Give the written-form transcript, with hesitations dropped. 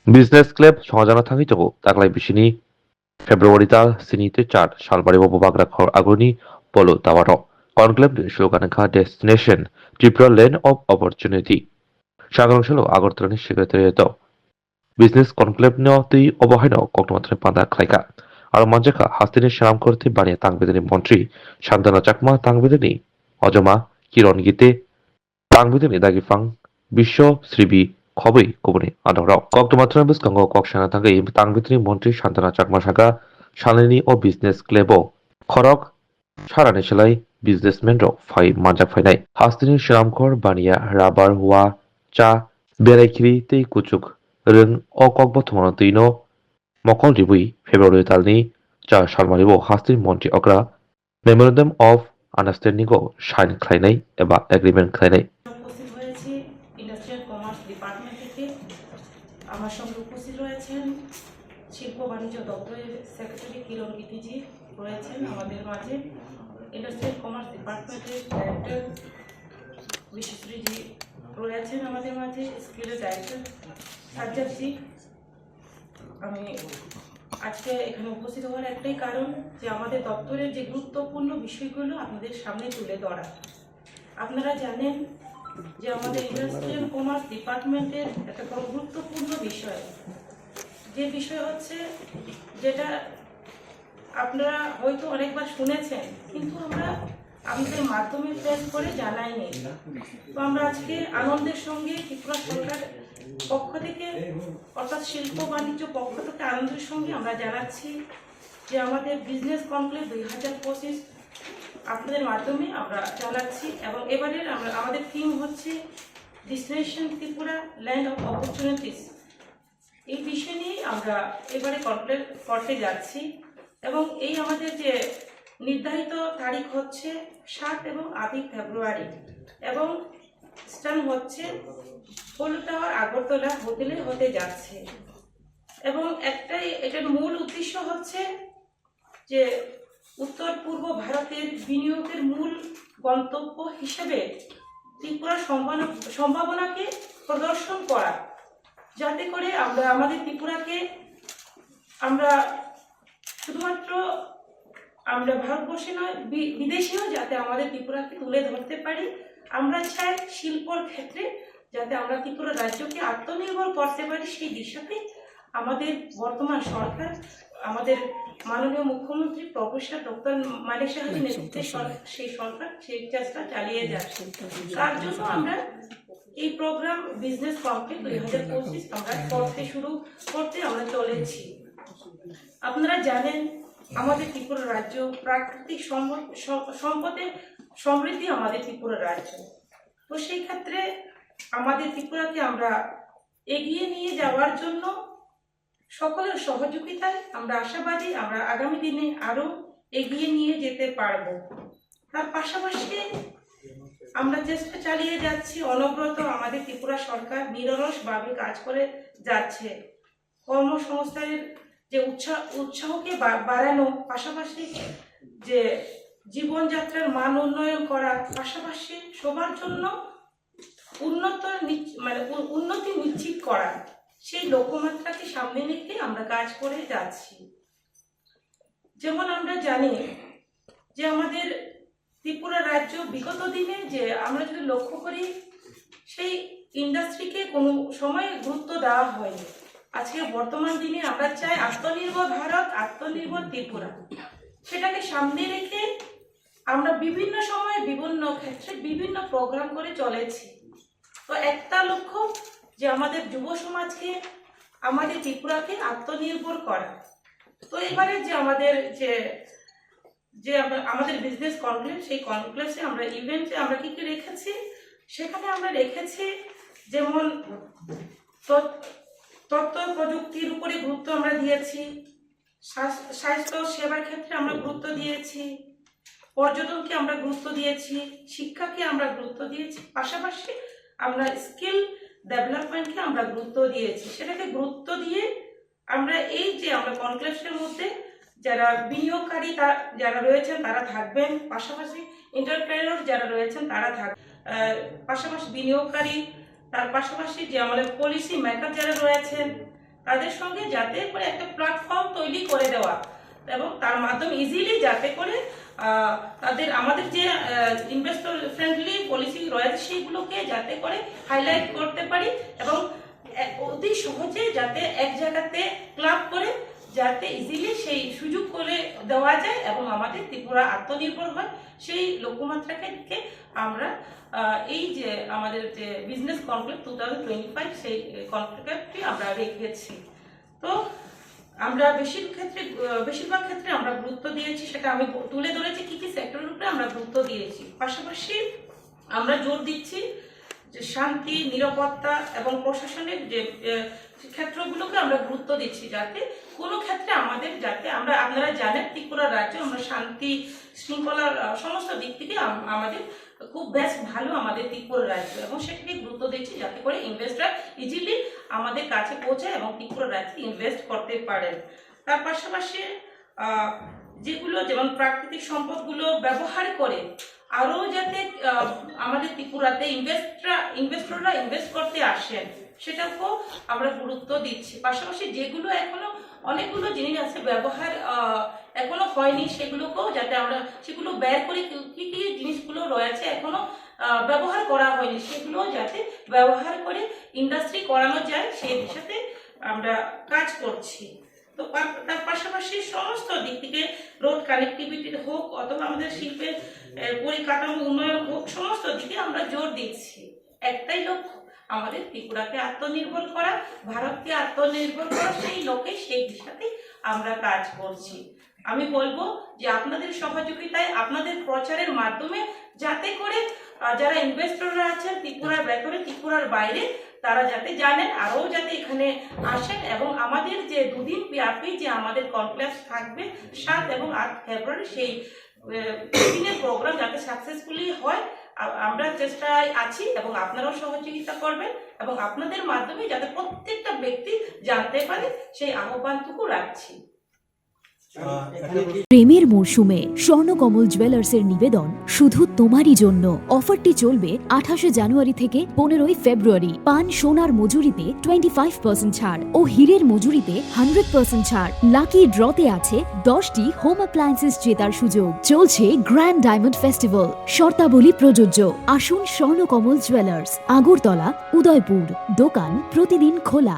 비즈니스 클럽 정하자나 탕이자고 딱라이 비시니 페브루아리달 시니테 cat 살바리보 보바그라 컬 아고니 polo tawaro conclave slogan kha destination Tripura land of opportunity সাধারণ ছিল আগরতলানি secretariat business conclave নেওয়াতেই অবহেন কক্টমাত্রে পাদা খাইকা আর মঞ্চেখা হাস্তিনি serum করতে বানিয়ে তাংবিদিনী মন্ত্রী শান্তনা চাকমা তাংবিদিনী অজমা কিরণ গীতে তাংবিদিনী দাগিফাং বিশ্ব শ্রীবি খবই কুবনি আদরাও কক্টমাত্রা বিস্কাঙ্গ ককসানা থাঙ্গাই তাংবিদিনী মন্ত্রী শান্তনা চাকমা সাগা শালিনী ও বিজনেস ক্লেবও খরক সারানি সেলাই বিজনেসম্যান রক ফাই মানজাক ফাইনাই হাস্তিনি সারামখর বানিয়া রাবার ওয়া চা বেরাইখিরি tei kuchuk rung o kokbo thumano tuino mokol ribui February talni cha salmaribo hastin monti okra memorandum of understanding o sign khlainai eba agreement khlainai উপস্থিত হয়েছি industrial commerce department থেকে। আমার সঙ্গে উপস্থিত রয়েছেন শিল্প বাণিজ্য দপ্তরের সেক্রেটারি কিরণ গীতিজি রয়েছেন আমাদের মাঝে, ইন্ডাস্ট্রিয়াল কমার্স ডিপার্টমেন্টের ডাইরেক্টর বিশ্বশ্রীজি রয়েছেন আমাদের মাঝে, স্কিলের ডাইরেক্টর সাজ্জাদজি। আমি আজকে এখানে উপস্থিত হওয়ার একটাই কারণ যে আমাদের দপ্তরের যে গুরুত্বপূর্ণ বিষয়গুলো আপনাদের সামনে তুলে ধরা। আপনারা জানেন যে আমাদের ইন্ডাস্ট্রিয়াল কমার্স ডিপার্টমেন্টের একটা বড় গুরুত্বপূর্ণ বিষয়, যে বিষয় হচ্ছে যেটা আপনারা হয়তো অনেকবার শুনেছেন কিন্তু আমরা আমাদের মাধ্যমে প্রেস করে জানাইনি। তো আমরা আজকে আনন্দের সঙ্গে ত্রিপুরা সরকার পক্ষ থেকে অর্থাৎ শিল্প বাণিজ্য পক্ষ থেকে আনন্দের সঙ্গে আমরা জানাচ্ছি যে আমাদের বিজনেস কনক্লেভ 2025 আপনাদের মাধ্যমে আমরা জানাচ্ছি। এবং এবারের আমাদের থিম হচ্ছে destination Tripura land of opportunities. এই বিষয় নিয়ে আমরা এবারে কনক্লেভ করতে যাচ্ছি এবং এই আমাদের যে নির্ধারিত তারিখ হচ্ছে 7 এবং 8 ফেব্রুয়ারি এবং স্থান হচ্ছে পলো টাওয়ার আগরতলা হোটেলে হতে যাচ্ছে। এবং এটার মূল উদ্দেশ্য হচ্ছে যে উত্তর পূর্ব ভারতের বিনিয়োগের মূল গন্তব্য হিসেবে ত্রিপুরার সম্ভাবনাকে প্রদর্শন করা, যাতে করে আমরা আমাদের ত্রিপুরাকে আমরা শুধুমাত্র আমরা ভারতবর্ষে নয় বিদেশেও যাতে আমাদের ত্রিপুরাকে তুলে ধরতে পারি। আমরা চাই শিল্পর ক্ষেত্রে যাতে আমরা ত্রিপুরা রাজ্যকে আত্মনির্ভর করতে পারি, সেই দিশাতে আমাদের বর্তমান সরকার, আমাদের মাননীয় মুখ্যমন্ত্রী প্রফেসর ডক্টর মানিক সাহাজির নেতৃত্বে সেই সরকার সেই চেষ্টা চালিয়ে যাচ্ছে। তার জন্য আমরা এই প্রোগ্রাম বিজনেস কনক্লেভ 2025 আমরা শুরু করতে আমরা চলেছি। আপনারা জানেন আমাদের ত্রিপুরা রাজ্য প্রাকৃতিক সম্পদে সমৃদ্ধি আমাদের ত্রিপুরা রাজ্য। তো সেই ক্ষেত্রে আমাদের ত্রিপুরাকে আমরা এগিয়ে নিয়ে যাওয়ার জন্য সকলের সহযোগিতায় আমরা আশাবাদী আমরা আগামী দিনে আরো এগিয়ে নিয়ে যেতে পারবো। তার পাশাপাশি আমরা চেষ্টা চালিয়ে যাচ্ছি অনবরত, আমাদের ত্রিপুরা সরকার নিরলসভাবে কাজ করে যাচ্ছে কর্মসংস্থানের যে উৎসাহকে বাড়ানো, পাশাপাশি যে জীবনযাত্রার মান উন্নয়ন করার পাশাপাশি সবার জন্য উন্নতি নিশ্চিত করা, সেই লক্ষ্যমাত্রাকে সামনে রেখে আমরা কাজ করে যাচ্ছি। যেমন আমরা জানি যে আমাদের ত্রিপুরা রাজ্য বিগত দিনে যে আমরা যদি লক্ষ্য করি সেই ইন্ডাস্ট্রিকে কোনো সময় গুরুত্ব দেওয়া হয়নি। আজকে বর্তমান দিনে আমরা চাই আত্মনির্ভর ভারত, আত্মনির্ভর ত্রিপুরা, সেটাকে সামনে রেখে আমরা বিভিন্ন সময় বিভিন্ন ক্ষেত্রে বিভিন্ন প্রোগ্রাম করে চলেছি। তো একটা লক্ষ্য যে আমাদের যুব সমাজকে আমাদের ত্রিপুরাকে আত্মনির্ভর করা। তো এবারে যে আমাদের আমাদের বিজনেস কনক্লেভ, সেই কনক্লেভে আমরা ইভেন্টে আমরা কি রেখেছি, সেখানে আমরা রেখেছি যেমন তথ্য প্রযুক্তির উপরে গুরুত্ব আমরা দিয়েছি, স্বাস্থ্য সেবার ক্ষেত্রে আমরা গুরুত্ব দিয়েছি, পর্যটনকে আমরা গুরুত্ব দিয়েছি, শিক্ষাকে আমরা গুরুত্ব দিয়েছি, পাশাপাশি আমরা স্কিল ডেভেলপমেন্টকে আমরা গুরুত্ব দিয়েছি। সেটাকে গুরুত্ব দিয়ে আমরা এই যে আমরা কনক্লেভের মধ্যে যারা বিনিয়োগকারী যারা রয়েছেন তারা থাকবেন, পাশাপাশি এন্টারপ্রেনার যারা রয়েছেন তারা পাশাপাশি বিনিয়োগকারী, তার পাশাপাশি যে আমাদের পলিসি মেকার যারা রয়েছেন তাদের সঙ্গে যাতে করে একটা প্ল্যাটফর্ম তৈরি করে দেওয়া এবং তার মাধ্যমে ইজিলি যাতে করে তাদের আমাদের যে ইনভেস্টর ফ্রেন্ডলি পলিসি রয়েছে সেইগুলোকে যাতে করে হাইলাইট করতে পারি এবং অতি সহজে যাতে এক জায়গাতে ক্লাব করে যাতে ইজিলি সেই সুযোগ করে দেওয়া যায় এবং আমাদের ত্রিপুরা আত্মনির্ভর হয় সেই লক্ষ্যমাত্রাকে আমরা এই যে আমাদের যে বিজনেস কনক্লেভ 2025 সেই কনক্লেভটি আমরা রেখেছি। তো আমরা বেশিরভাগ ক্ষেত্রে আমরা গুরুত্ব দিয়েছি, সেটা আমি তুলে ধরেছি কি কি সেক্টরের উপরে আমরা গুরুত্ব দিয়েছি। পাশাপাশি আমরা জোর দিচ্ছি যে শান্তি, নিরাপত্তা এবং প্রশাসনের যে ক্ষেত্রগুলোকে আমরা গুরুত্ব দিচ্ছি, যাতে কোনো ক্ষেত্রে আমাদের যাতে আপনারা জানেন ত্রিপুরা রাজ্য আমরা শান্তি শৃঙ্খলার সমস্ত দিক থেকে আমাদের খুব বেস্ট ভালো আমাদের ত্রিপুরা রাজ্য এবং সেটাকে গুরুত্ব দিচ্ছি যাতে করে ইনভেস্টর ইজিলি আমাদের কাছে পৌঁছায় এবং ত্রিপুরা রাজ্যে ইনভেস্ট করতে পারেন। তার পাশাপাশি যেগুলো যেমন প্রাকৃতিক সম্পদগুলো ব্যবহার করে আরও যাতে আমাদের ত্রিপুরাতে ইনভেস্টররা ইনভেস্ট করতে আসেন সেটাকেও আমরা গুরুত্ব দিচ্ছি। পাশাপাশি যেগুলো এখনো অনেকগুলো জিনিস আছে ব্যবহার এখনো হয়নি সেগুলোকেও যাতে আমরা সেগুলো বের করে কি কি জিনিসগুলো রয়েছে এখনো ব্যবহার করা হয়নি সেগুলো যাতে ব্যবহার করে ইন্ডাস্ট্রি করানো যায় সেই দিশাতে আমরা কাজ করছি। তো তার পাশাপাশি সমস্ত দিক থেকে রোড কানেক্টিভিটি হোক অথবা আমাদের শিল্পের পরিকাঠামো উন্নয়ন হোক সমস্ত দিকে আমরা জোর দিচ্ছি। একটাই লক্ষ্য আমাদের ত্রিপুরাকে আত্মনির্ভর করা, ভারতকে আত্মনির্ভর করা, সেই লক্ষ্যে সেই দিশাতে আমরা কাজ করছি। আমি বলবো যে আপনাদের সহযোগিতায় আপনাদের প্রচারের মাধ্যমে যাতে করে যারা ইনভেস্টররা আছেন ত্রিপুরার ভেতরে ত্রিপুরার বাইরে তারা যাতে জানেন আরও যাতে এখানে আসেন এবং আমাদের যে দুদিন ব্যাপী যে আমাদের কনক্লেভ থাকবে 7 এবং 8 ফেব্রুয়ারি সেই দিনের প্রোগ্রাম যাতে সাকসেসফুলি হয় আমরা চেষ্টায় আছি এবং আপনারাও সহযোগিতা করবেন এবং আপনাদের মাধ্যমে যাতে প্রত্যেকটা ব্যক্তি জানতে পারে সেই আহ্বানটুকু রাখছি। প্রেমের মরশুমে স্বর্ণকমল জুয়েলার্সের নিবেদন শুধু তোমারই জন্য। অফারটি চলবে 28 জানুয়ারি থেকে 15 ফেব্রুয়ারি। পান সোনার মজুরিতে 25% ছাড় ও হীরের মজুরিতে 100% ছাড়। লাকি ড্রতে আছে 10টি হোম অ্যাপ্লায়েন্সেস জেতার সুযোগ। চলছে গ্র্যান্ড ডায়মন্ড ফেস্টিভ্যাল। শর্তাবলী প্রযোজ্য। আসুন স্বর্ণকমল জুয়েলার্স, আগরতলা, উদয়পুর। দোকান প্রতিদিন খোলা।